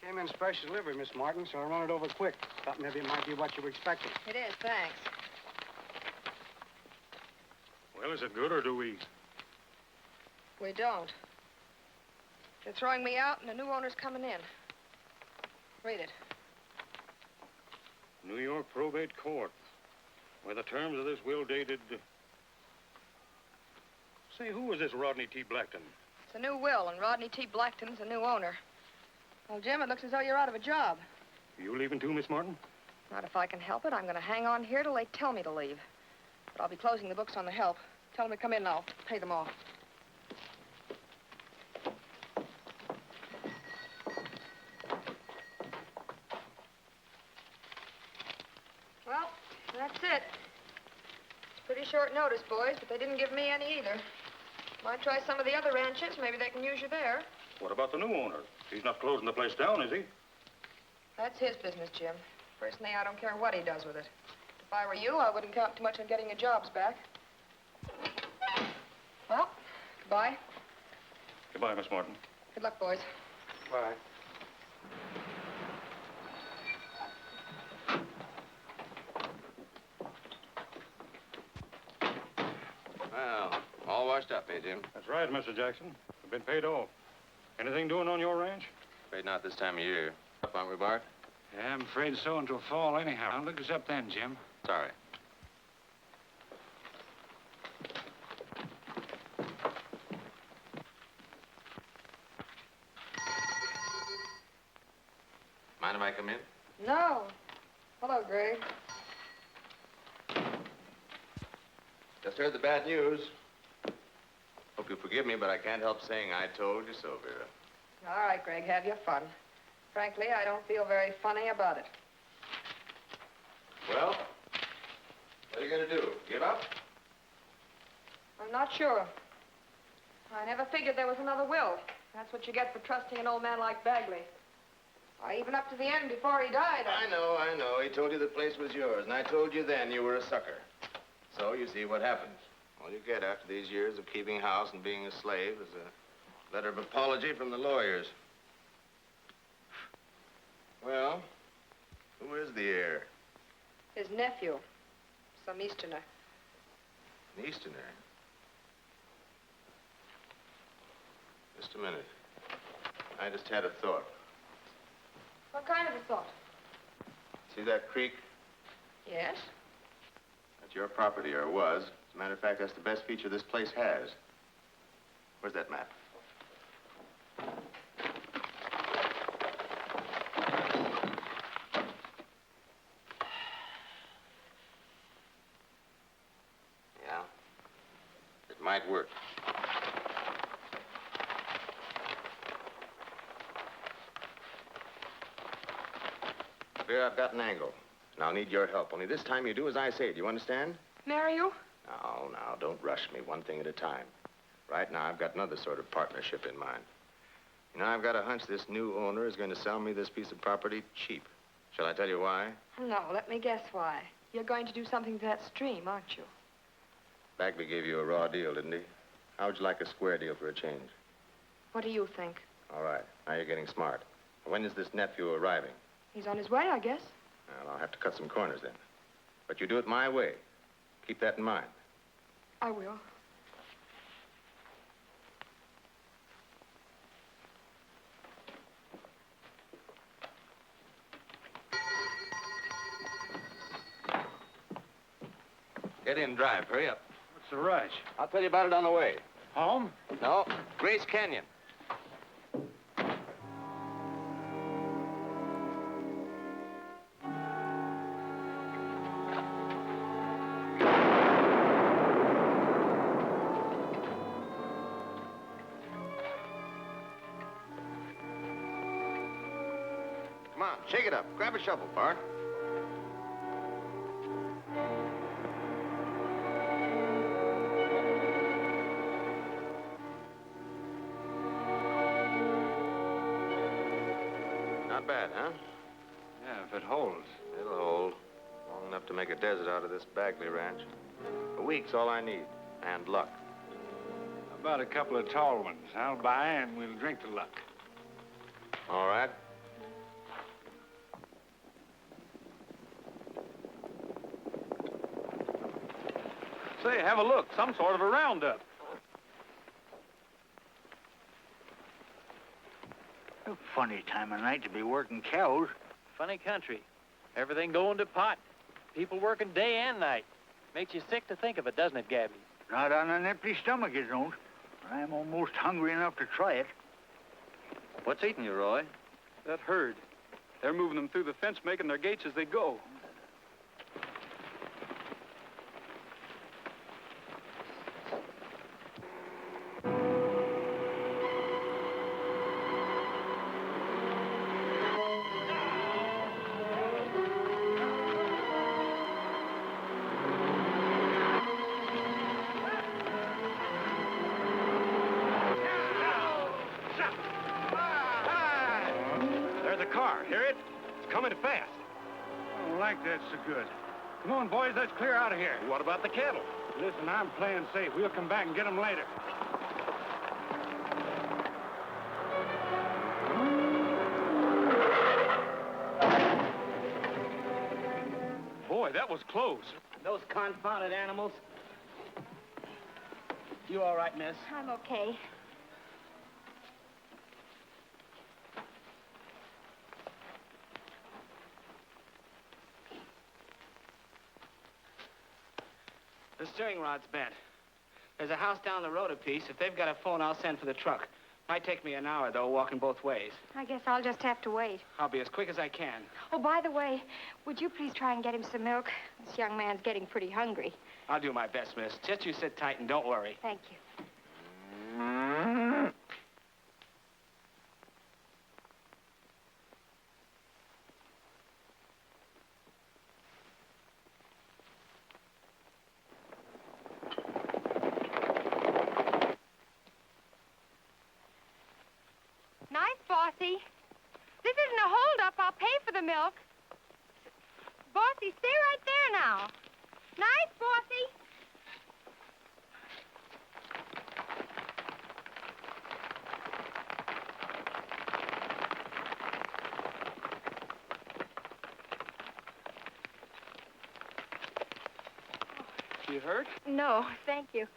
Came in special delivery, Miss Martin, so I run it over quick. Thought maybe it might be what you were expecting. It is, thanks. Well, is it good, or do we? We don't. They're throwing me out, and the new owner's coming in. Read it. New York Probate Court. Where the terms of this will dated... Say, who is this Rodney T. Blackton? It's a new will, and Rodney T. Blackton's the new owner. Well, Jim, it looks as though you're out of a job. You leaving too, Miss Martin? Not if I can help it. I'm going to hang on here till they tell me to leave. But I'll be closing the books on the help. Tell them to come in and I'll pay them off. Well, that's it. It's pretty short notice, boys, but they didn't give me any either. Might try some of the other ranches. Maybe they can use you there. What about the new owner? He's not closing the place down, is he? That's his business, Jim. Personally, I don't care what he does with it. If I were you, I wouldn't count too much on getting your jobs back. Well, goodbye. Goodbye, Miss Martin. Good luck, boys. Bye. Well, all washed up, eh, Jim? That's right, Mr. Jackson. We've been paid off. Anything doing on your ranch? Afraid not this time of year. Up, aren't we, Bart? Yeah, I'm afraid so until fall anyhow. I'll look us up then, Jim. Sorry. Mind if I come in? No. Hello, Gregg. Just heard the bad news. Hope you forgive me, but I can't help saying I told you so, Vera. All right, Gregg, have your fun. Frankly, I don't feel very funny about it. Well, what are you going to do? Give up? I'm not sure. I never figured there was another will. That's what you get for trusting an old man like Bagley. Even up to the end before he died. I know. He told you the place was yours, and I told you then you were a sucker. So you see what happens. All you get after these years of keeping house and being a slave is a letter of apology from the lawyers. Well, who is the heir? His nephew, some Easterner. An Easterner? Just a minute. I just had a thought. What kind of a thought? See that creek? Yes? That's your property, or was. As a matter of fact, that's the best feature this place has. Where's that map? Yeah? It might work. Vera, I've got an angle, and I'll need your help. Only this time you do as I say. Do you understand? Marry you? Now, don't rush me. One thing at a time. Right now, I've got another sort of partnership in mind. You know, I've got a hunch this new owner is going to sell me this piece of property cheap. Shall I tell you why? No, let me guess why. You're going to do something to that stream, aren't you? Bagley gave you a raw deal, didn't he? How would you like a square deal for a change? What do you think? All right. Now you're getting smart. When is this nephew arriving? He's on his way, I guess. Well, I'll have to cut some corners then. But you do it my way. Keep that in mind. I will. Get in, drive. Hurry up. What's the rush? I'll tell you about it on the way. Home? No, Grace Canyon. Come on, shake it up. Grab a shovel, Bart. Not bad, huh? Yeah, if it holds. It'll hold. Long enough to make a desert out of this Bagley Ranch. A week's all I need. And luck. How about a couple of tall ones? I'll buy and we'll drink to luck. All right. Say, have a look. Some sort of a roundup. A funny time of night to be working cows. Funny country. Everything going to pot. People working day and night. Makes you sick to think of it, doesn't it, Gabby? Not on an empty stomach, it don't. I'm almost hungry enough to try it. What's eating you, Roy? That herd. They're moving them through the fence, making their gates as they go. So good. Come on, boys, let's clear out of here. What about the cattle? Listen, I'm playing safe. We'll come back and get them later. Boy, that was close. Those confounded animals. You all right, miss? I'm okay. The steering rod's bent. There's a house down the road a piece. If they've got a phone, I'll send for the truck. Might take me an hour, though, walking both ways. I guess I'll just have to wait. I'll be as quick as I can. Oh, by the way, would you please try and get him some milk? This young man's getting pretty hungry. I'll do my best, miss. Just you sit tight and don't worry. Thank you. Bossy. This isn't a hold-up. I'll pay for the milk. Bossy, stay right there now. Nice, Bossy. You hurt? No, thank you.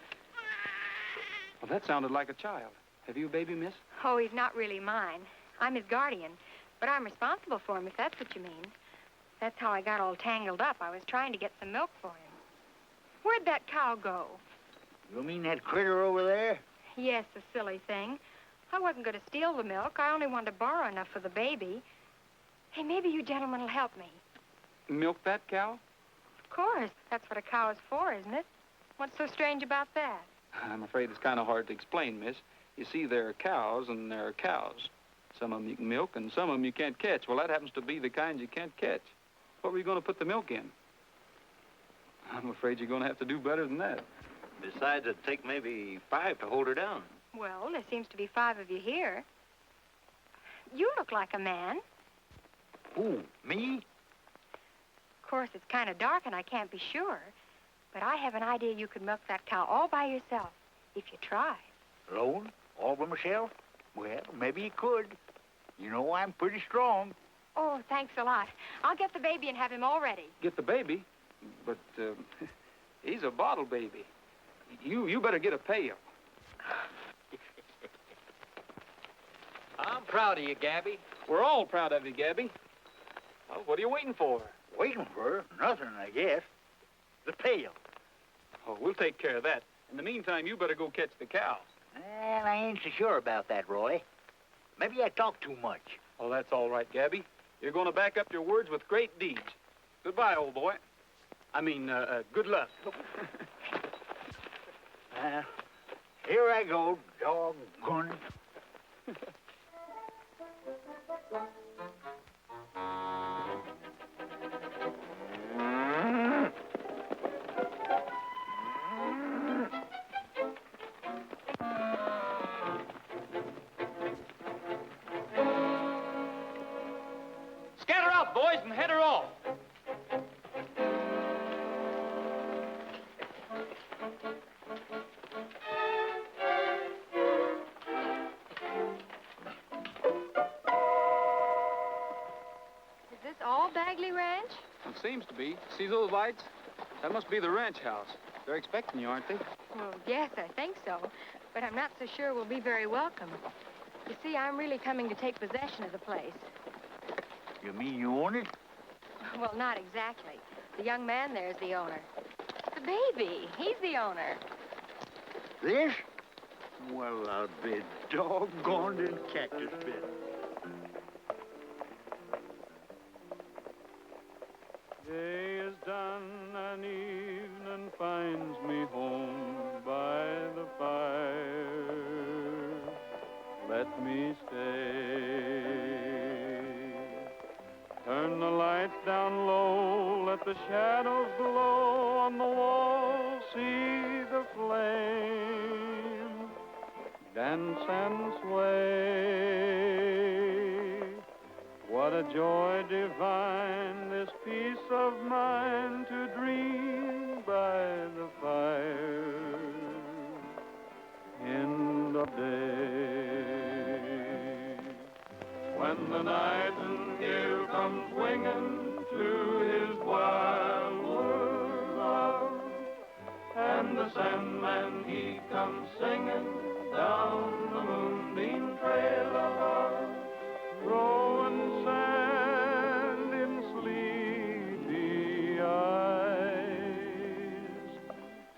Well, that sounded like a child. Have you a baby, miss? Oh, he's not really mine. I'm his guardian, but I'm responsible for him, if that's what you mean. That's how I got all tangled up. I was trying to get some milk for him. Where'd that cow go? You mean that critter over there? Yes, the silly thing. I wasn't going to steal the milk. I only wanted to borrow enough for the baby. Hey, maybe you gentlemen will help me. Milk that cow? Of course. That's what a cow is for, isn't it? What's so strange about that? I'm afraid it's kind of hard to explain, miss. You see, there are cows and there are cows. Some of them you can milk and some of them you can't catch. Well, that happens to be the kind you can't catch. What were you going to put the milk in? I'm afraid you're going to have to do better than that. Besides, it'd take maybe 5 to hold her down. Well, there seems to be 5 of you here. You look like a man. Who, me? Of course, it's kind of dark and I can't be sure. But I have an idea you could milk that cow all by yourself, if you tried. Alone? All by myself? Well, maybe you could. You know I'm pretty strong. Oh, thanks a lot. I'll get the baby and have him all ready. Get the baby? But, he's a bottle baby. You better get a pail. I'm proud of you, Gabby. We're all proud of you, Gabby. Well, what are you waiting for? Waiting for nothing, I guess. The pail. Oh, we'll take care of that. In the meantime, you better go catch the cow. Well, I ain't so sure about that, Roy. Maybe I talk too much. Oh, that's all right, Gabby. You're going to back up your words with great deeds. Goodbye, old boy. I mean, good luck. Here I go, doggone. Scatter out, boys, and head her off. Is this all Bagley Ranch? It seems to be. See those lights? That must be the ranch house. They're expecting you, aren't they? Well, yes, I think so. But I'm not so sure we'll be very welcome. You see, I'm really coming to take possession of the place. You mean you own it? Well, not exactly. The young man there's the owner. The baby, he's the owner. This? Well, I'll be doggone in cactus bed. Day is done and evening finds me home by the fire. Let me stay. Turn the lights down low, let the shadows glow on the wall. See the flame dance and sway. What a joy divine, this peace of mind to dream by the fire in the day. When the nightingale comes winging to his wild world love, and the Sandman he comes singing down the moonbeam trail above, throwing sand in sleepy eyes,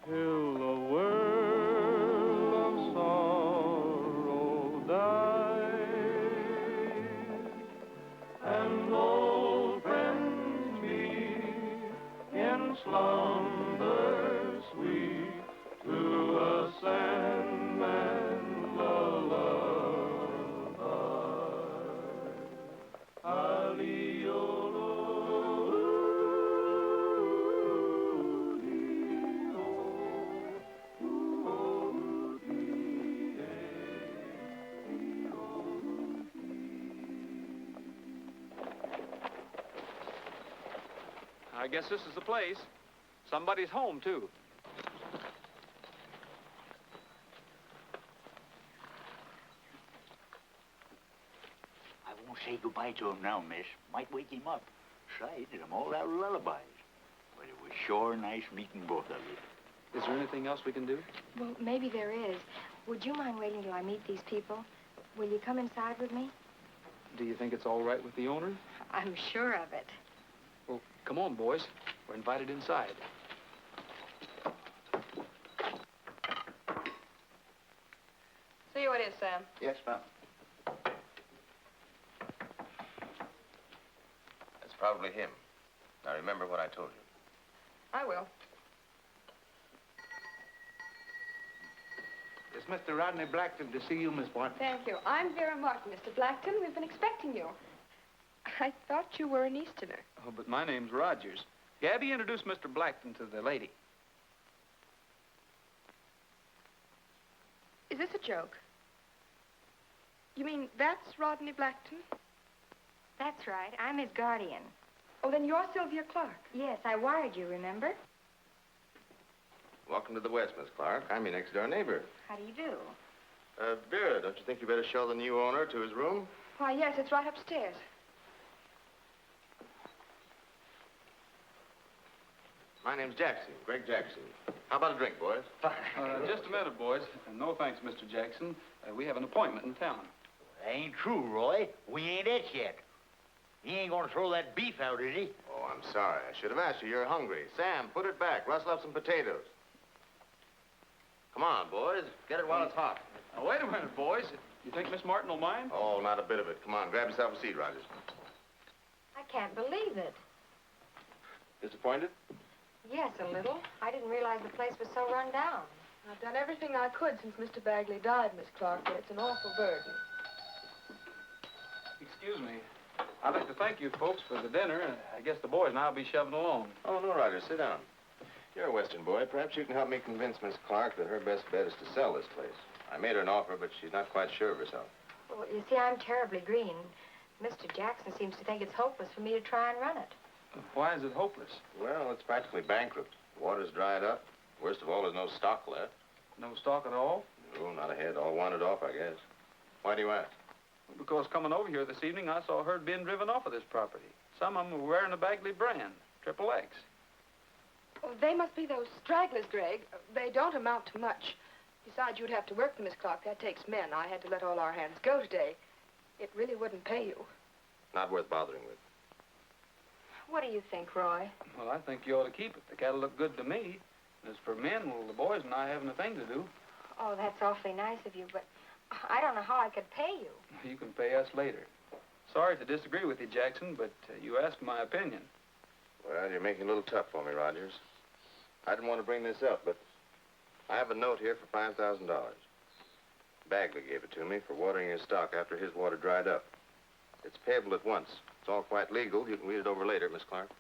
till the world of sorrow dies, and old friends meet in slumber sweet to a Sandman lullaby. I guess this is the place. Somebody's home, too. I won't say goodbye to him now, miss. Might wake him up. Besides, I'm all out of lullabies. But it was sure nice meeting both of you. Is there anything else we can do? Well, maybe there is. Would you mind waiting till I meet these people? Will you come inside with me? Do you think it's all right with the owner? I'm sure of it. Well, come on, boys. We're invited inside. See who it is, Sam. Yes, ma'am. It's probably him. Now, remember what I told you. I will. It's Mr. Rodney Blackton to see you, Miss Martin. Thank you. I'm Vera Martin, Mr. Blackton. We've been expecting you. I thought you were an Easterner. Oh, but my name's Rogers. Gabby, introduce Mr. Blackton to the lady. Is this a joke? You mean that's Rodney Blackton? That's right. I'm his guardian. Oh, then you're Sylvia Clark. Yes, I wired you, remember? Welcome to the West, Miss Clark. I'm your next-door neighbor. How do you do? Vera, don't you think you better show the new owner to his room? Why, yes, it's right upstairs. My name's Jackson, Gregg Jackson. How about a drink, boys? Just a minute, boys. No thanks, Mr. Jackson. We have an appointment in town. That ain't true, Roy. We ain't it yet. He ain't gonna throw that beef out, is he? Oh, I'm sorry. I should have asked you. You're hungry. Sam, put it back. Rustle up some potatoes. Come on, boys. Get it while it's hot. Now, wait a minute, boys. You think Miss Martin will mind? Oh, not a bit of it. Come on, grab yourself a seat, Rogers. I can't believe it. Disappointed? Yes, a little. I didn't realize the place was so run down. I've done everything I could since Mr. Bagley died, Miss Clark, but it's an awful burden. Excuse me. I'd like to thank you folks for the dinner. I guess the boys and I'll be shoving along. Oh, no, Rogers. Sit down. You're a Western boy. Perhaps you can help me convince Miss Clark that her best bet is to sell this place. I made her an offer, but she's not quite sure of herself. Well, you see, I'm terribly green. Mr. Jackson seems to think it's hopeless for me to try and run it. Why is it hopeless? Well, it's practically bankrupt. The water's dried up. Worst of all, there's no stock left. No stock at all? No, not a head. All wanted off, I guess. Why do you ask? Because coming over here this evening, I saw herd being driven off of this property. Some of them were wearing a Bagley brand, XXX. Oh, they must be those stragglers, Gregg. They don't amount to much. Besides, you'd have to work for Miss Clark. That takes men. I had to let all our hands go today. It really wouldn't pay you. Not worth bothering with. What do you think, Roy? Well, I think you ought to keep it. The cattle look good to me. As for men, well, the boys and I haven't a thing to do. Oh, that's awfully nice of you, but I don't know how I could pay you. You can pay us later. Sorry to disagree with you, Jackson, but you asked my opinion. Well, you're making it a little tough for me, Rogers. I didn't want to bring this up, but I have a note here for $5,000. Bagley gave it to me for watering his stock after his water dried up. It's payable at once. It's all quite legal. You can read it over later, Miss Clark.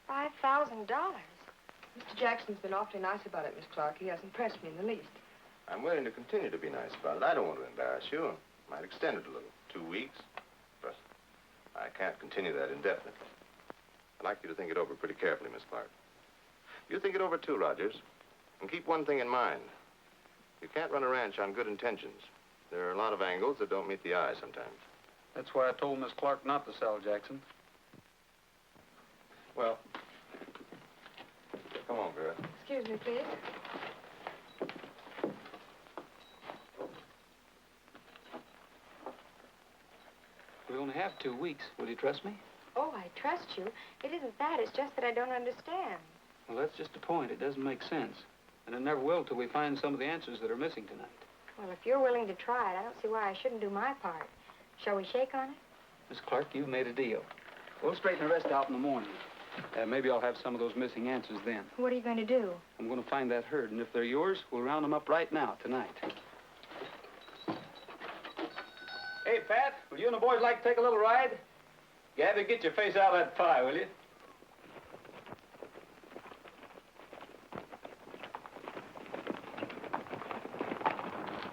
$5,000? Mr. Jackson's been awfully nice about it, Miss Clark. He hasn't pressed me in the least. I'm willing to continue to be nice about it. I don't want to embarrass you. I might extend it a little. 2 weeks. But I can't continue that indefinitely. I'd like you to think it over pretty carefully, Miss Clark. You think it over too, Rogers. And keep one thing in mind. You can't run a ranch on good intentions. There are a lot of angles that don't meet the eye sometimes. That's why I told Miss Clark not to sell, Jackson. Well, come on, Vera. Excuse me, please. We only have 2 weeks. Will you trust me? Oh, I trust you. It isn't that. It's just that I don't understand. Well, that's just the point. It doesn't make sense. And it never will till we find some of the answers that are missing tonight. Well, if you're willing to try it, I don't see why I shouldn't do my part. Shall we shake on it? Miss Clark, you've made a deal. We'll straighten the rest out in the morning. Maybe I'll have some of those missing answers then. What are you going to do? I'm going to find that herd, and if they're yours, we'll round them up right now, tonight. Hey, Pat, will you and the boys like to take a little ride? Gabby, get your face out of that pie, will you?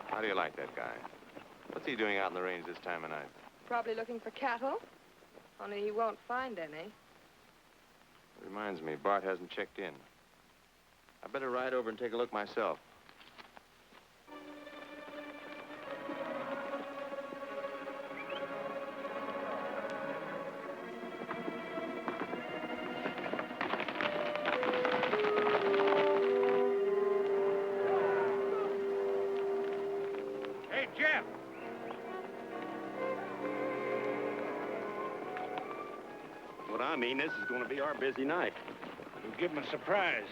How do you like that guy? What's he doing out in the range this time of night? Probably looking for cattle. Only he won't find any. Reminds me, Bart hasn't checked in. I better ride over and take a look myself. Hey, Jeff! What I mean, this is going to be our busy night. We'll give him a surprise.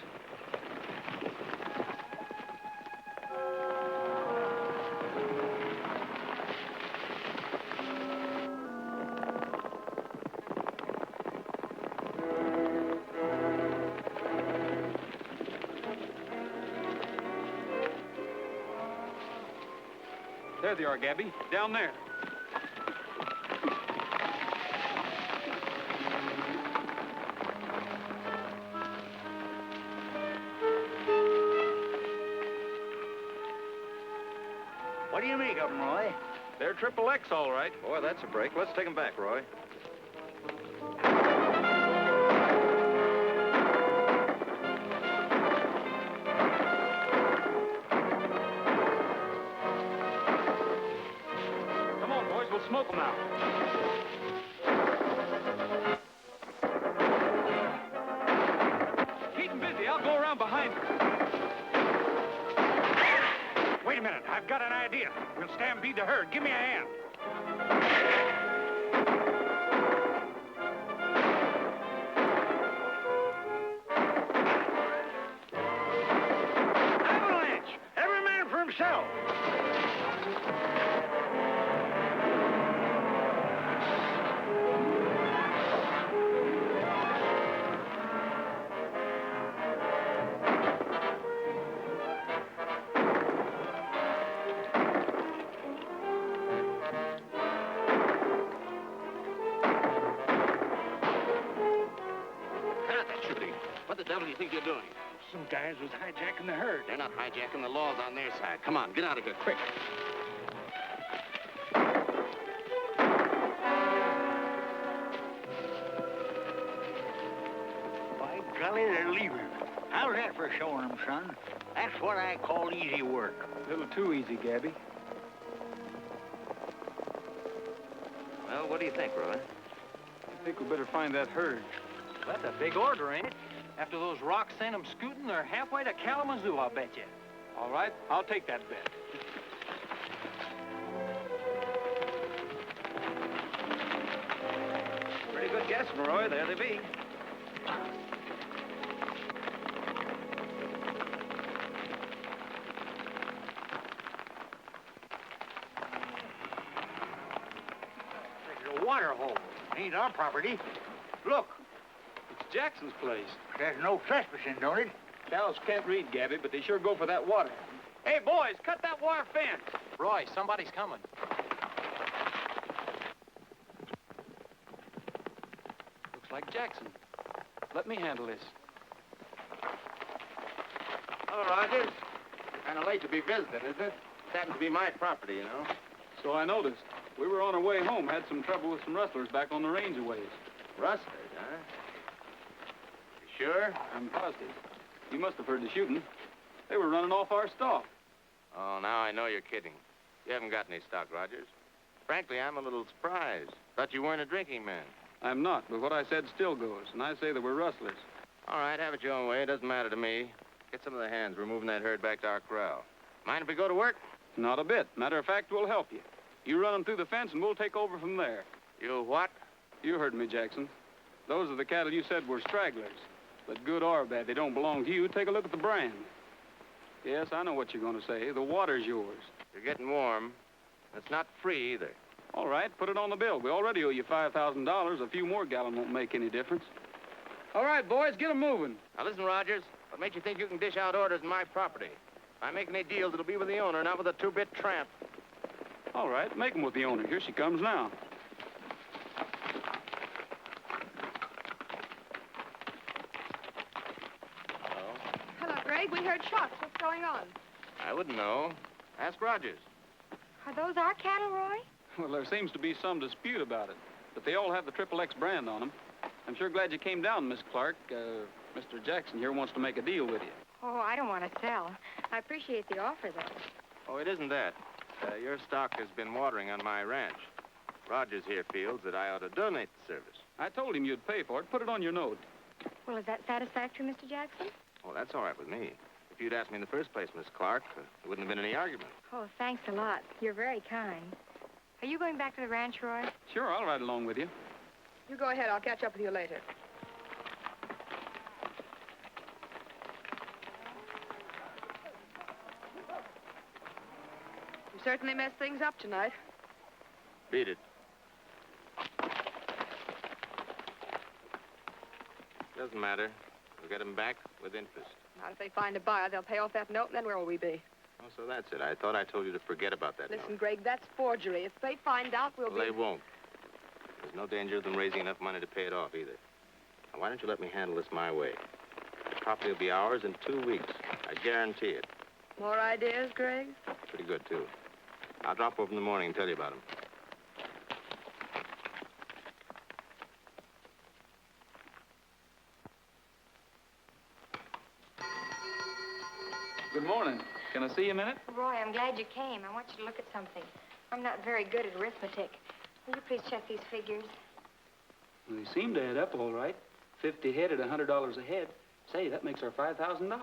There they are, Gabby. Down there. What do you make of them, Roy? They're Triple X, all right. Boy, that's a break. Let's take him back, Roy. Come on, boys. We'll smoke them out. Keep them busy. I'll go around behind them. Wait a minute. I've got an idea. We'll stampede the herd. Give me a hand. Avalanche! Every man for himself. Cut that shooting. What the devil do you think you're doing? Some guys was hijacking the herd. They're not hijacking. The law's on their side. Come on, get out of here, quick. By golly, they're leaving. How's that for showing them, son? That's what I call easy work. A little too easy, Gabby. Well, what do you think, Roy? I think we better find that herd. That's a big order, ain't it? After those rocks sent them scooting, they're halfway to Kalamazoo, I'll bet you. All right, I'll take that bet. Pretty good guess, Roy. There they be. There's a water hole. Ain't our property. Look, It's Jackson's place. there's no trespassing, don't it? Cows can't read, Gabby, but they sure go for that water. Hey, boys, cut that wire fence. Roy, somebody's coming. Looks like Jackson. Let me handle this. Hello, Rogers. Kind of late to be visiting, isn't it? It happens to be my property, you know. So I noticed. We were on our way home, had some trouble with some rustlers back on the range a ways. Rustlers, huh? You sure? I'm positive. You must have heard the shooting. They were running off our stock. Oh, now I know you're kidding. You haven't got any stock, Rogers. Frankly, I'm a little surprised. Thought you weren't a drinking man. I'm not, but what I said still goes, and I say that we're rustlers. All right, have it your own way. It doesn't matter to me. Get some of the hands. We're moving that herd back to our corral. Mind if we go to work? Not a bit. Matter of fact, we'll help you. You run them through the fence, and we'll take over from there. You what? You heard me, Jackson. Those are the cattle you said were stragglers. But good or bad, they don't belong to you. Take a look at the brand. Yes, I know what you're going to say. The water's yours. You're getting warm. It's not free, either. All right, put it on the bill. We already owe you $5,000. A few more gallons won't make any difference. All right, boys, get 'em moving. Now, listen, Rogers. What makes you think you can dish out orders in my property? If I make any deals, it'll be with the owner, not with a two-bit tramp. All right, make 'em with the owner. Here she comes now. Hello? Hello, Gregg. We heard shots. What's going on? I wouldn't know. Ask Rogers. Are those our cattle, Roy? Well, there seems to be some dispute about it, but they all have the XXX brand on them. I'm sure glad you came down, Miss Clark. Mr. Jackson here wants to make a deal with you. Oh, I don't want to sell. I appreciate the offer, though. Oh, it isn't that. Your stock has been watering on my ranch. Rogers here feels that I ought to donate the service. I told him you'd pay for it. Put it on your note. Well, is that satisfactory, Mr. Jackson? Well, that's all right with me. If you'd asked me in the first place, Miss Clark, there wouldn't have been any argument. Oh, thanks a lot. You're very kind. Are you going back to the ranch, Roy? Sure, I'll ride along with you. You go ahead. I'll catch up with you later. You certainly messed things up tonight. Beat it. Doesn't matter. We'll get them back with interest. Not if they find a buyer. They'll pay off that note, and then where will we be? Oh, so that's it. I thought I told you to forget about that Listen, note. Greg, that's forgery. If they find out, we'll Well, be... they won't. There's no danger of them raising enough money to pay it off, either. Now, why don't you let me handle this my way? The property will be ours in 2 weeks. I guarantee it. More ideas, Greg? Pretty good, too. I'll drop over in the morning and tell you about them. Good morning. Can I see you a minute? Roy, I'm glad you came. I want you to look at something. I'm not very good at arithmetic. Will you please check these figures? Well, they seem to add up all right. 50 head at $100 a head. Say, that makes our $5,000.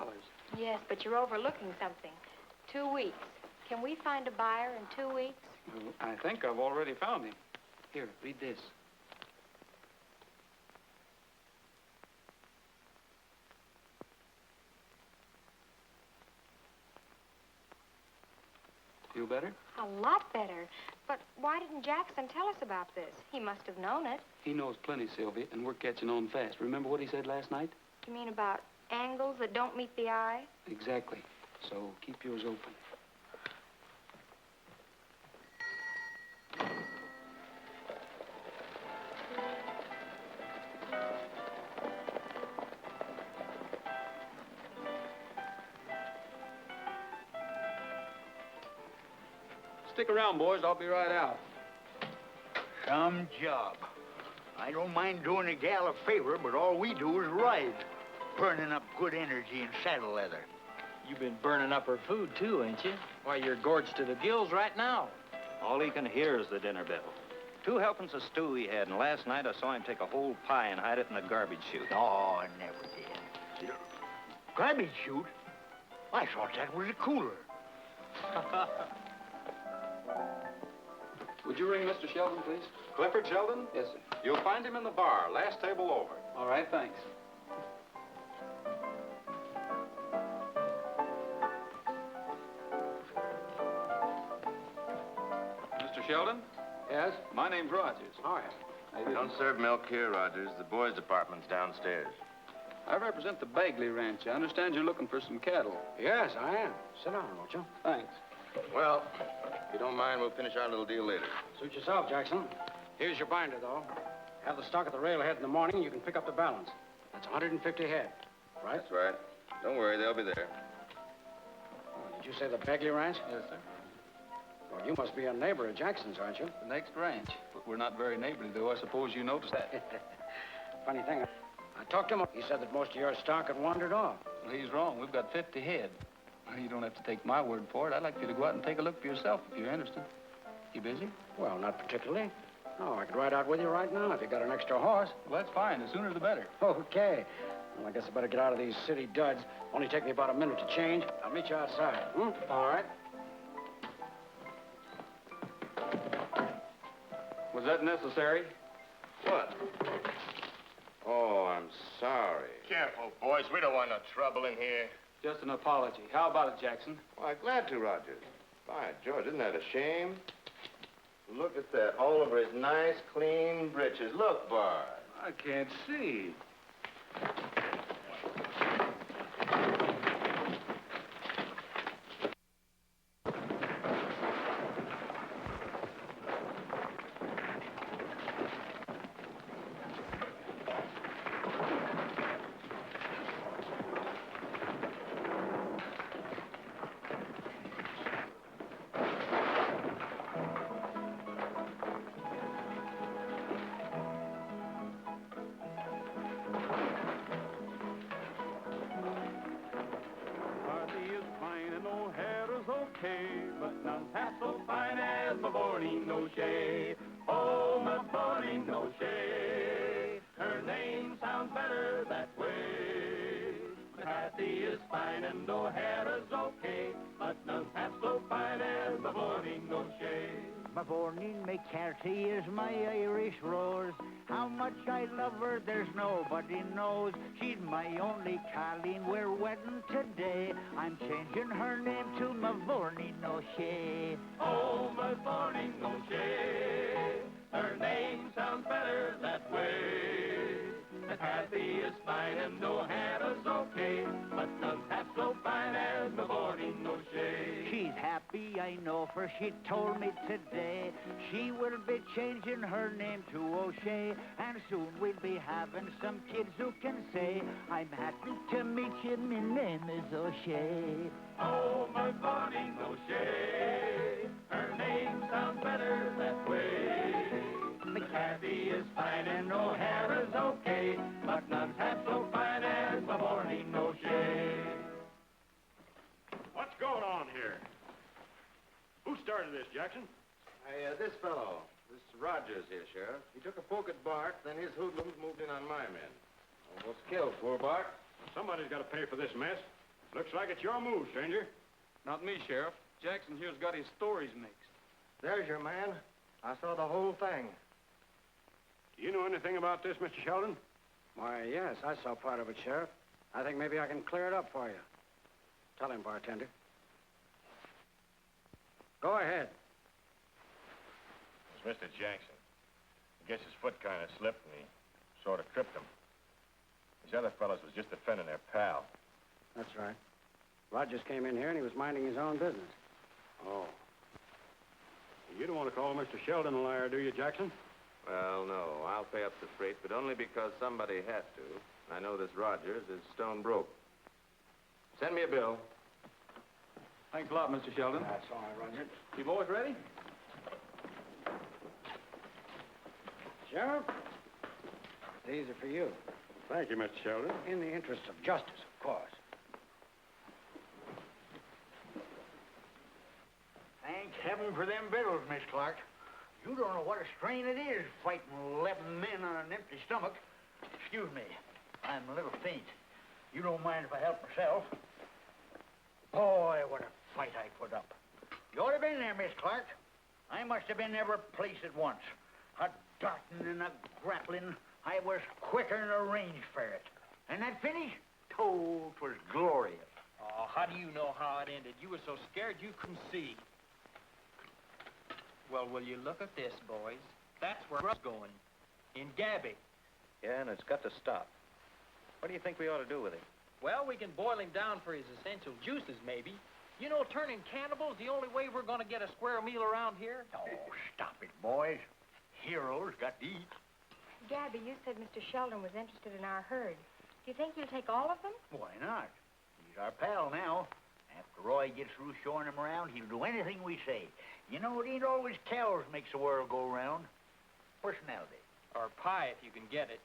Yes, but you're overlooking something. 2 weeks. Can we find a buyer in 2 weeks? Well, I think I've already found him. Here, read this. Feel better? A lot better. But why didn't Jackson tell us about this? He must have known it. He knows plenty, Sylvia, and we're catching on fast. Remember what he said last night? You mean about angles that don't meet the eye? Exactly. So keep yours open. Stick around, boys. I'll be right out. Some job. I don't mind doing a gal a favor, but all we do is ride. Burning up good energy in saddle leather. You've been burning up her food, too, ain't you? Why, you're gorged to the gills right now. All he can hear is the dinner bell. 2 helpings of stew he had, and last night I saw him take a whole pie and hide it in a garbage chute. Oh, I never did. Garbage chute? I thought that was a cooler. Would you ring Mr. Sheldon, please? Clifford Sheldon? Yes, sir. You'll find him in the bar, last table over. All right, thanks. Mr. Sheldon? Yes? My name's Rogers. All right. Don't serve milk here, Rogers. The boys' department's downstairs. I represent the Bagley Ranch. I understand you're looking for some cattle. Yes, I am. Sit down, won't you? Thanks. Well, if you don't mind, we'll finish our little deal later. Suit yourself, Jackson. Here's your binder, though. Have the stock at the railhead in the morning. You can pick up the balance. That's 150 head, right? That's right. Don't worry, they'll be there. Oh, did you say the Bagley Ranch? Yes, sir. Well, you must be a neighbor of Jackson's, aren't you? The next ranch. But we're not very neighborly, though. I suppose you noticed that. Funny thing, I talked to him. He said that most of your stock had wandered off. Well, he's wrong. We've got 50 head. Well, you don't have to take my word for it. I'd like you to go out and take a look for yourself if you're interested. You busy? Well, not particularly. No, I could ride out with you right now if you got an extra horse. Well, that's fine. The sooner the better. Okay. Well, I guess I better get out of these city duds. Only take me about a minute to change. I'll meet you outside. All right. Was that necessary? What? Oh, I'm sorry. Careful, boys. We don't want no trouble in here. Just an apology. How about it, Jackson? Why, glad to, Rogers. By George, isn't that a shame? Look at that, all over his nice, clean breeches. Look, Bart. I can't see. Is my Irish rose. How much I love her, there's nobody knows. She's my only Colleen, we're wedding today. I'm changing her name to Mavourneen O'Shea. Oh, Mavourneen O'Shea, her name sounds better that way. Kathy is fine and O'Hara's okay, but none's half so fine as Mavourneen O'Shea. She's happy, I know, for she told me today she will be changing her name to O'Shea, and soon we'll be having some kids who can say, I'm happy to meet you, my name is O'Shea. Oh, Mavourneen O'Shea, her name sounds better that way. Kathy is fine and O'Hara's okay, but none's half so fine as Mavourneen O'Shea. What's going on here? Who started this, Jackson? This fellow, this Rogers here, Sheriff. He took a poke at Bart, then his hoodlums moved in on my men. Almost killed poor Bart. Somebody's got to pay for this mess. Looks like it's your move, stranger. Not me, Sheriff. Jackson here's got his stories mixed. There's your man. I saw the whole thing. Do you know anything about this, Mr. Sheldon? Why, yes, I saw part of it, Sheriff. I think maybe I can clear it up for you. Tell him, bartender. Go ahead. It's Mr. Jackson. I guess his foot kind of slipped and he sort of tripped him. These other fellows was just defending their pal. That's right. Rogers came in here and he was minding his own business. Oh. You don't want to call Mr. Sheldon a liar, do you, Jackson? Well, no. I'll pay up the freight, but only because somebody had to. I know this Rogers is stone broke. Send me a bill. Thanks a lot, Mr. Sheldon. That's all right, Roger. You boys ready? Sheriff, these are for you. Thank you, Mr. Sheldon. In the interest of justice, of course. Thank heaven for them bills, Miss Clark. You don't know what a strain it is fighting 11 men on an empty stomach. Excuse me, I'm a little faint. You don't mind if I help myself? Boy, what a fight I put up. You ought to have been there, Miss Clark. I must have been every place at once. A darting and a grappling. I was quicker than a range ferret. And that finish? Oh, 'twas glorious. Oh, how do you know how it ended? You were so scared you couldn't see. Well, will you look at this, boys? That's where I was going. In Gabby. Yeah, and it's got to stop. What do you think we ought to do with him? Well, we can boil him down for his essential juices, maybe. You know, turning cannibal's the only way we're going to get a square meal around here. Oh, stop it, boys. Heroes got to eat. Gabby, you said Mr. Sheldon was interested in our herd. Do you think you'll take all of them? Why not? He's our pal now. After Roy gets through showing him around, he'll do anything we say. You know, it ain't always cows makes the world go round. Personality. Or pie, if you can get it.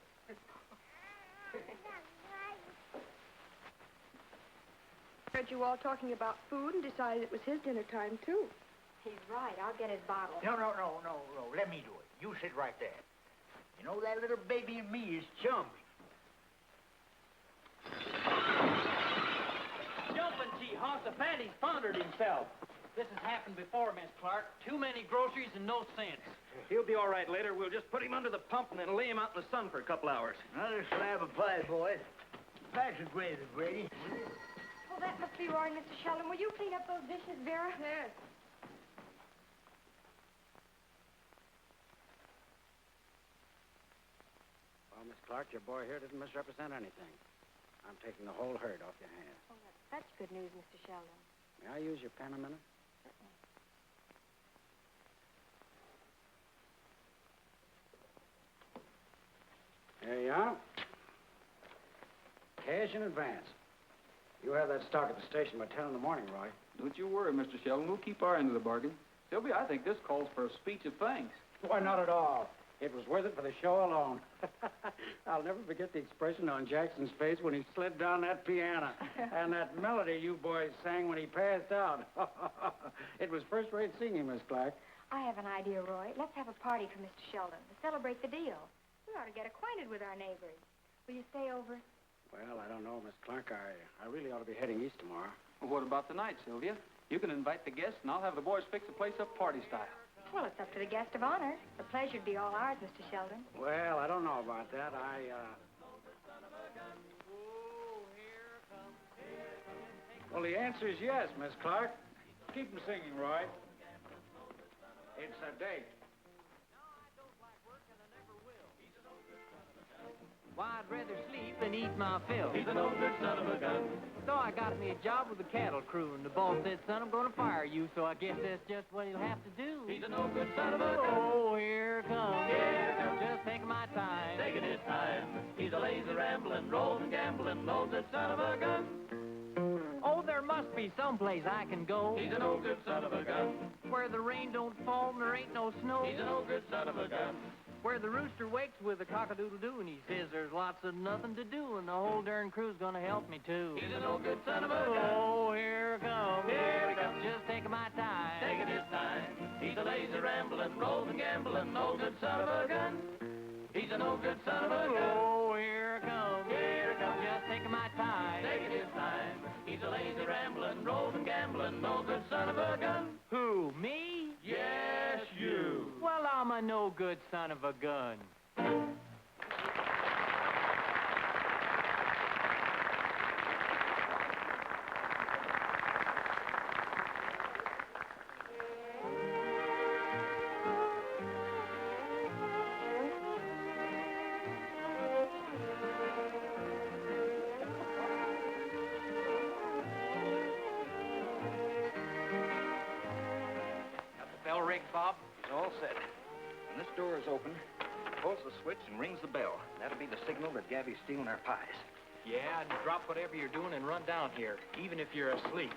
Heard you all talking about food and decided it was his dinner time, too. He's right. I'll get his bottle. No. Let me do it. You sit right there. You know, that little baby and me is chums. Jumping T. Hoss, the panty's foundered himself. This has happened before, Miss Clark. Too many groceries and no sense. He'll be all right later. We'll just put him under the pump and then lay him out in the sun for a couple hours. Another slab of pie, boys. Pass the gravy, Brady. Oh, that must be Roy, Mr. Sheldon. Will you clean up those dishes, Vera? Yes. Well, Miss Clark, your boy here didn't misrepresent anything. I'm taking the whole herd off your hands. Oh, that's such good news, Mr. Sheldon. May I use your pen a minute? There you are. Cash in advance. You have that stock at the station by 10 in the morning, Roy. Don't you worry, Mr. Sheldon. We'll keep our end of the bargain. Sylvia, I think this calls for a speech of thanks. Why, not at all. It was worth it for the show alone. I'll never forget the expression on Jackson's face when he slid down that piano. And that melody you boys sang when he passed out. It was first-rate singing, Miss Clark. I have an idea, Roy. Let's have a party for Mr. Sheldon to celebrate the deal. We ought to get acquainted with our neighbors. Will you stay over? Well, I don't know, Miss Clark. I really ought to be heading east tomorrow. Well, what about tonight, Sylvia? You can invite the guests, and I'll have the boys fix the place up party style. Well, it's up to the guest of honor. The pleasure'd be all ours, Mr. Sheldon. Well, I don't know about that. Well, the answer is yes, Miss Clark. Keep 'em singing, Roy. It's a date. Why, I'd rather sleep than eat my fill. He's a no-good son of a gun. So I got me a job with the cattle crew, and the boss said, son, I'm going to fire you, so I guess that's just what he'll have to do. He's a no-good son of a gun. Oh, here it comes. Here it comes. Just taking my time. Taking his time. He's a lazy rambling, rolling, gambling, no-good son of a gun. Oh, there must be someplace I can go. He's a no-good son of a gun. Where the rain don't fall and there ain't no snow. He's a no-good son of a gun. Where the rooster wakes with a cock-a-doodle-doo, and he says there's lots of nothing to do, and the whole darn crew's gonna help me, too. He's a no-good son of a gun. Oh, here it comes. Here it comes. Just taking my time. Taking his time. He's a lazy rambling, rolling, gambling, no-good son of a gun. He's a no-good son of a gun. Oh, here it comes. Here it comes. Just taking my time. Taking his time. He's a lazy rambling, rolling, gambling, no-good son of a gun. Who, me? Yes, you. Well, I'm a no-good son of a gun. Got the bell rigged, Bob? It's all set. When this door is open, pulls the switch and rings the bell. That'll be the signal that Gabby's stealing our pies. Yeah, and drop whatever you're doing and run down here, even if you're asleep.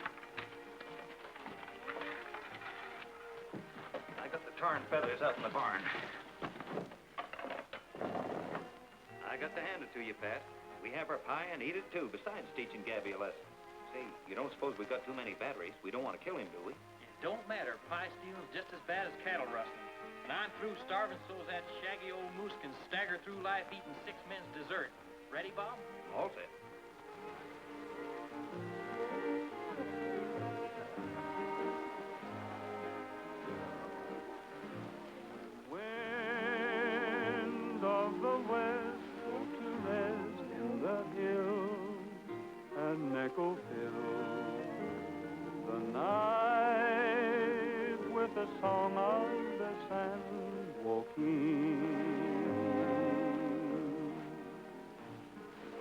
I got the tar and feathers out in the barn. I got to hand it to you, Pat. We have our pie and eat it, too, besides teaching Gabby a lesson. Say, you don't suppose we got too many batteries? We don't want to kill him, do we? It don't matter. Pie stealing's just as bad as cattle rustling. And I'm through starving so's that shaggy old moose can stagger through life eating 6 men's dessert. Ready, Bob? All set. go fill the night with the song of the sand walking.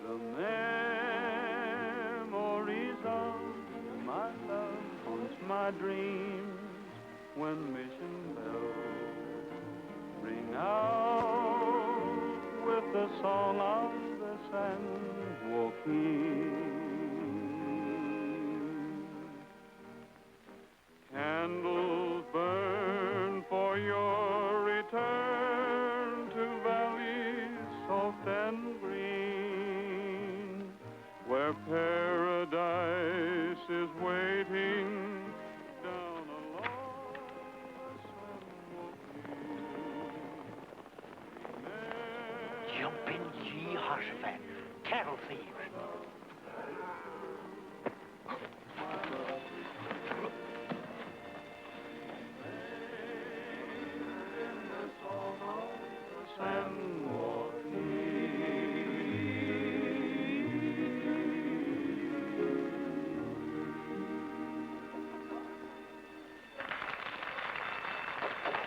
The memories of my love haunts my dreams when mission bells ring out with the song of the sand walking. Candles burn for your return to valleys soft and green, where paradise is waiting down along the San Joaquin. Jumping Jehoshaphat, cattle thieves.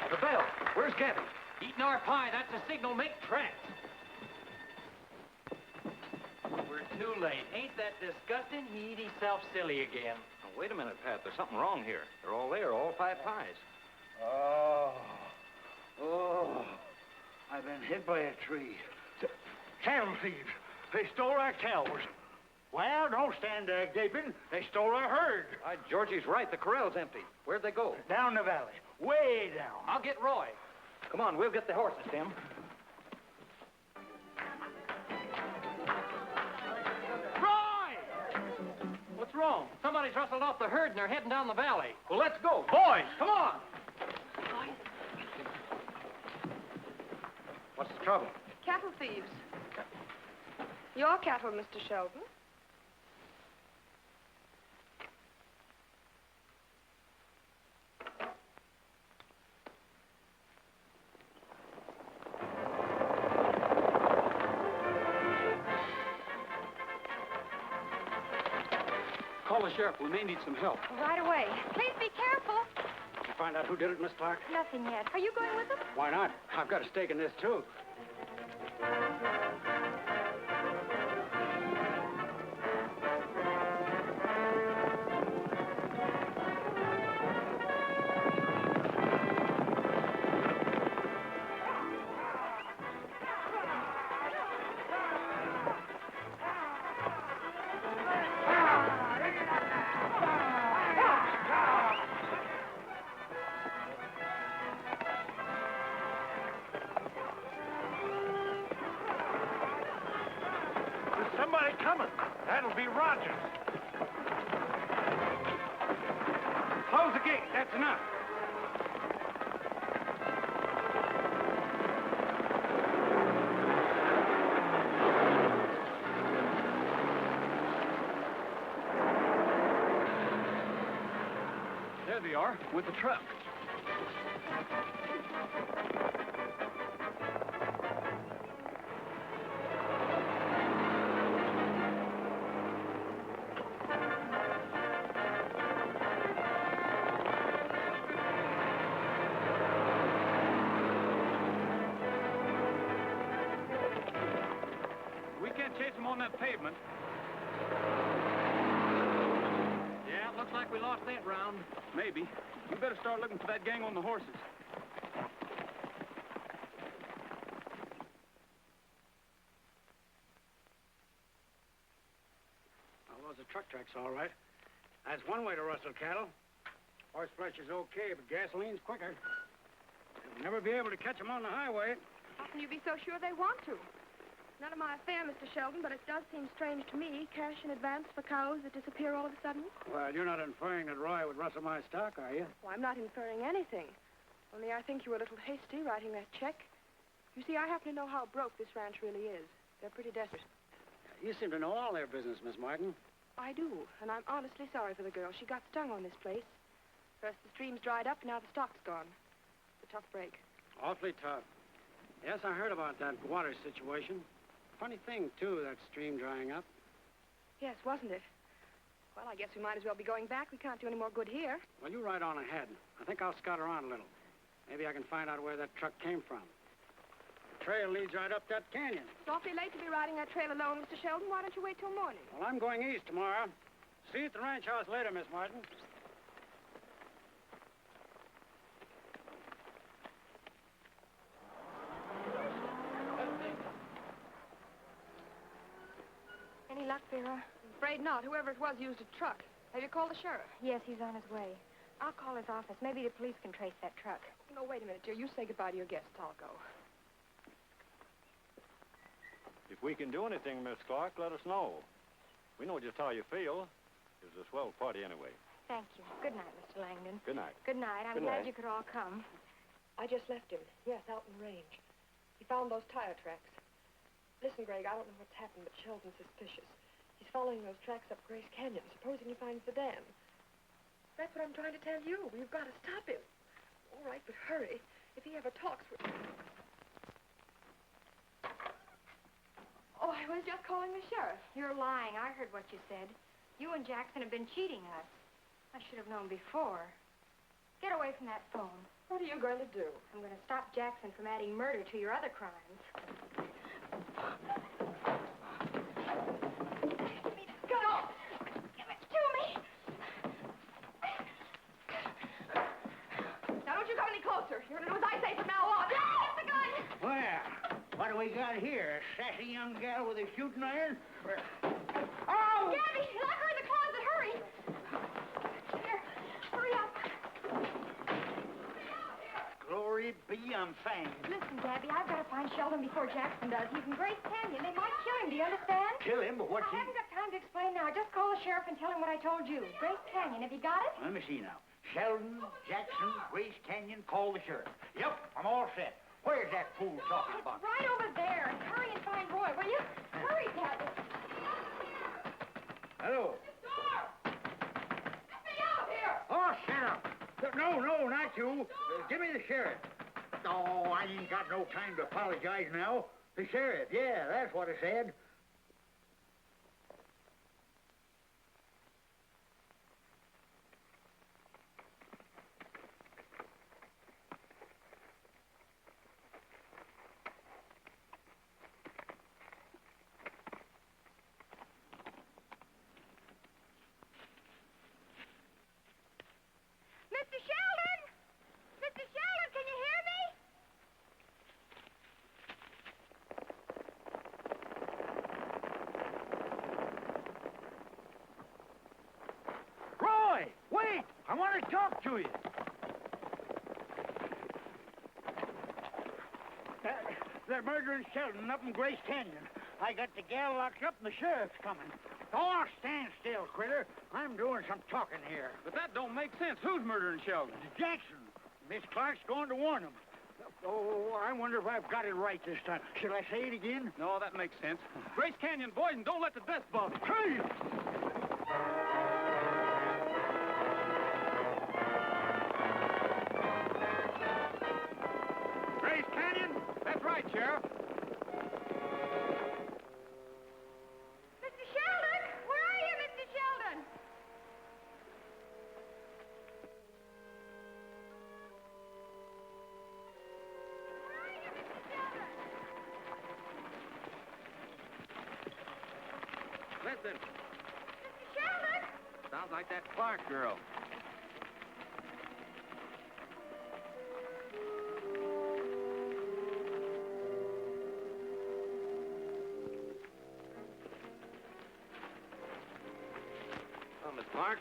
The bell. Where's Gabby? Eating our pie. That's a signal. Make tracks. We're too late. Ain't that disgusting? He eat himself silly again. Now, wait a minute, Pat. There's something wrong here. They're all there, all 5 pies. Oh, I've been hit by a tree. Cattle thieves. They stole our cows. Well, don't stand there gaping. They stole our herd. Georgie's right. The corral's empty. Where'd they go? Down the valley. Way down. I'll get Roy. Come on, we'll get the horses, Tim. Roy! What's wrong? Somebody's rustled off the herd and they're heading down the valley. Well, let's go. Boys, come on. What's the trouble? Cattle thieves. Your cattle, Mr. Sheldon. Call the sheriff. We may need some help. Right away. Please be careful. Did you find out who did it, Miss Clark? Nothing yet. Are you going with them? Why not? I've got a stake in this, too. Somebody coming. That'll be Rogers. Close the gate. That's enough. There they are, with the truck. Chase them on that pavement. Yeah, it looks like we lost that round. Maybe. You better start looking for that gang on the horses. Well, those are truck tracks, all right. That's one way to rustle cattle. Horse flesh is okay, but gasoline's quicker. You'll never be able to catch them on the highway. How can you be so sure they want to? None of my affair, Mr. Sheldon, but it does seem strange to me. Cash in advance for cows that disappear all of a sudden. Well, you're not inferring that Roy would rustle my stock, are you? Well, I'm not inferring anything. Only I think you were a little hasty writing that check. You see, I happen to know how broke this ranch really is. They're pretty desperate. You seem to know all their business, Miss Martin. I do, and I'm honestly sorry for the girl. She got stung on this place. First the stream's dried up, now the stock's gone. It's a tough break. Awfully tough. Yes, I heard about that water situation. Funny thing, too, that stream drying up. Yes, wasn't it? Well, I guess we might as well be going back. We can't do any more good here. Well, you ride on ahead. I think I'll scout around a little. Maybe I can find out where that truck came from. The trail leads right up that canyon. It's awfully late to be riding that trail alone, Mr. Sheldon. Why don't you wait till morning? Well, I'm going east tomorrow. See you at the ranch house later, Miss Martin. Any luck, Vera? I'm afraid not. Whoever it was used a truck. Have you called the sheriff? Yes, he's on his way. I'll call his office. Maybe the police can trace that truck. No, wait a minute, dear. You say goodbye to your guests. I'll go. If we can do anything, Miss Clark, let us know. We know just how you feel. It was a swell party anyway. Thank you. Good night, Mr. Langdon. Good night. Good night. I'm Good glad night. you could all come. I just left him. Yes, out in the range. He found those tire tracks. Listen, Gregg, I don't know what's happened, but Sheldon's suspicious. He's following those tracks up Grace Canyon, supposing he finds the dam. That's what I'm trying to tell you. We've got to stop him. All right, but hurry. If he ever talks with... Oh, I was just calling the sheriff. You're lying. I heard what you said. You and Jackson have been cheating us. I should have known before. Get away from that phone. What are you going to do? I'm going to stop Jackson from adding murder to your other crimes. Go! Give it to me! Now, don't you come any closer. You're going to do as I say from now on. Get the gun! Well, what do we got here? A sassy young gal with a shooting iron? Oh! Gabby, lock her in the closet. Hurry! Here, hurry up. Glory be, I'm fanged. Listen, Gabby, I've got to find Sheldon before Jackson does. He's in Grace Canyon. They might kill him. Do you understand? Kill him, but what's I haven't got time to explain now. Just call the sheriff and tell him what I told you. Grace Canyon. Have you got it? Let me see now. Sheldon, Jackson, Grace Canyon, call the sheriff. Yep, I'm all set. Where's that fool talking about? Right over there. Hurry and find Roy, will you? Hurry, Gabby. Hello. Let me out here! Oh, shut up. No, not you. Give me the sheriff. Oh, I ain't got no time to apologize now. The sheriff, yeah, that's what I said. Mr. Sheldon! Mr. Sheldon, can you hear me? Roy, wait! I want to talk to you. They're murdering Sheldon up in Grace Canyon. I got the gal locked up and the sheriff's coming. Oh, stand still, critter. I'm doing some talking here. But that don't make sense. Who's murdering Sheldon? Jackson. Miss Clark's going to warn him. Oh, I wonder if I've got it right this time. Shall I say it again? No, that makes sense. Grace Canyon, boys, and don't let the death bother you. Hey! Grace Canyon? That's right, Sheriff. Mr. Sheldon! Where are you, Mr. Sheldon? Where are you, Mr. Sheldon? Listen, Mr. Sheldon! sounds like that Clark girl. Oh, Miss Clark,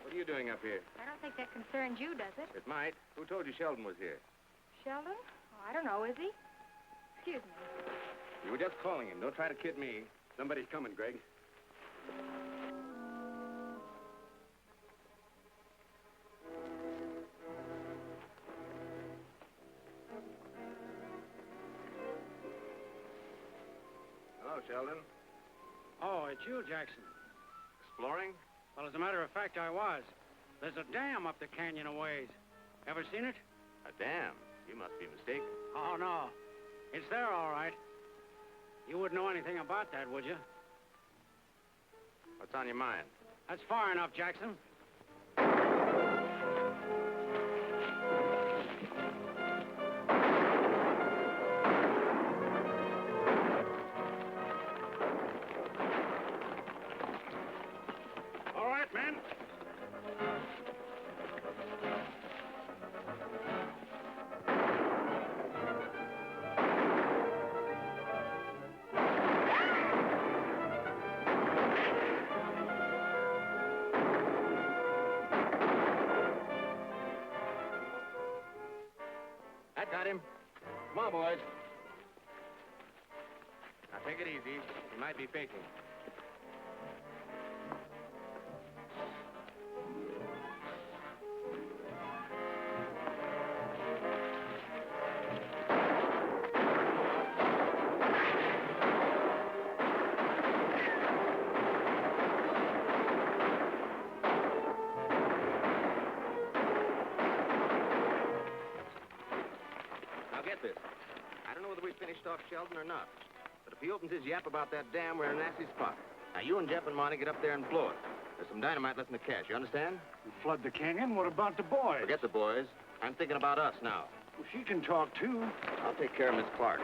what are you doing up here? I don't think that concerns you, does it? It might. Who told you Sheldon was here? Sheldon? Oh, I don't know, is he? Excuse me. You were just calling him. Don't try to kid me. Somebody's coming, Gregg. Hello, Sheldon. Oh, it's you, Jackson. Exploring? Well, as a matter of fact, I was. There's a dam up the canyon a ways. Ever seen it? A dam. You must be mistaken. Oh, no. It's there, all right. You wouldn't know anything about that, would you? What's on your mind? That's far enough, Jackson. All right, men. That got him. Come on, boys. Now, take it easy. He might be faking. Now, get this. I don't know whether we finished off Sheldon or not. But if he opens his yap about that dam, we're in Nassie's spot. Now, you and Jeff and Monty get up there and blow it. There's some dynamite left in the cache, you understand? You flood the canyon? What about the boys? Forget the boys. I'm thinking about us now. Well, she can talk, too. I'll take care of Miss Clark.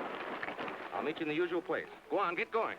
I'll meet you in the usual place. Go on, get going.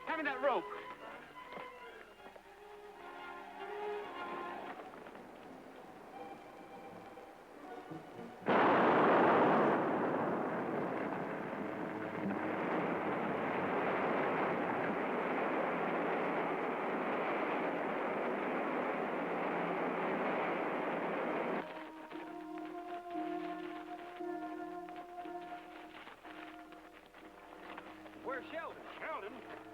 Hand me that rope. Where's Sheldon? Sheldon?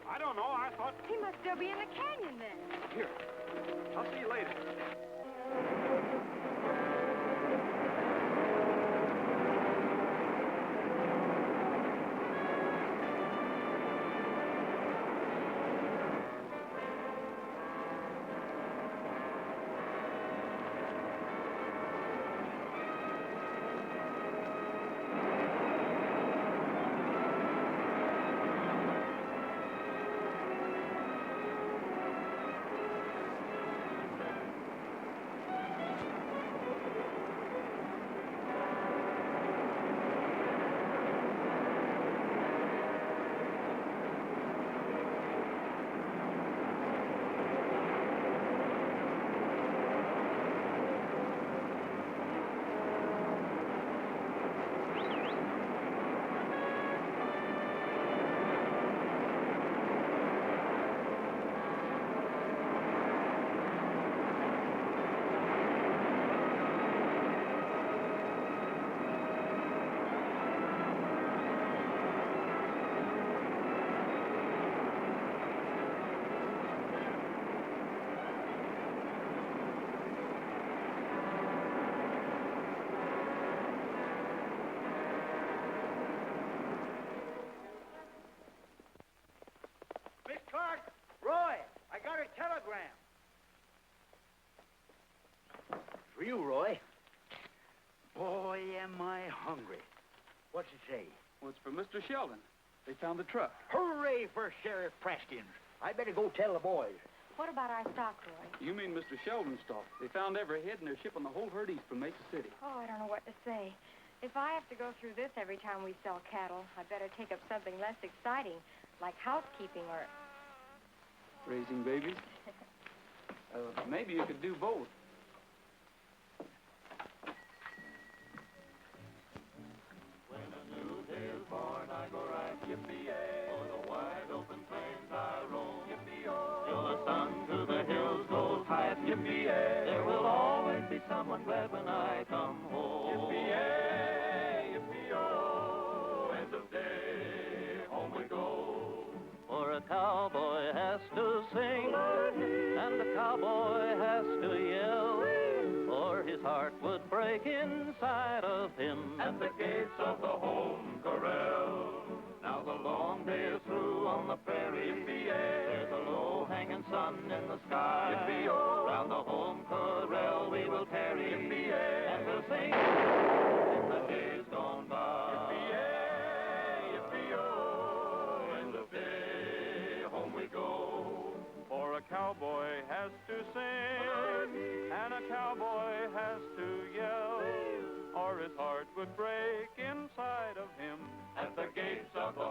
I don't know. I thought... He must still be in the canyon then. Here. I'll see you later. Miss Clark, Roy, I got a telegram. For you, Roy. Boy, am I hungry. What's it say? Well, it's for Mr. Sheldon. They found the truck. Hooray for Sheriff Preston. I better go tell the boys. What about our stock, Roy? You mean Mr. Sheldon's stock? They found every head and they're shipping the whole herd east from Mesa City. Oh, I don't know what to say. If I have to go through this every time we sell cattle, I better take up something less exciting, like housekeeping or... Raising babies? Maybe you could do both. When a new day is born, I go right, yippee-yay. O'er the wide open plains I roam, yippee-oh. Till the sun to the hills goes high, yippee-yay. There will always be someone glad when I come home. Yippee-yay, yippee-oh. End of day, home we go. For a cowboy has to sing, and a cowboy has to yell, or his heart would break inside of him at the gates of the home corral. Now the long day is through on the prairie, yippee-yay. There's a low-hanging sun in the sky, yippee-oh. Round the home corral we will tarry, yippee-yay, and we'll sing in the days gone by. Yippee-yay, yippee-oh. End of day, home we go. For a cowboy has to sing, and a cowboy has to yell, or his heart would break inside of him At the gates of the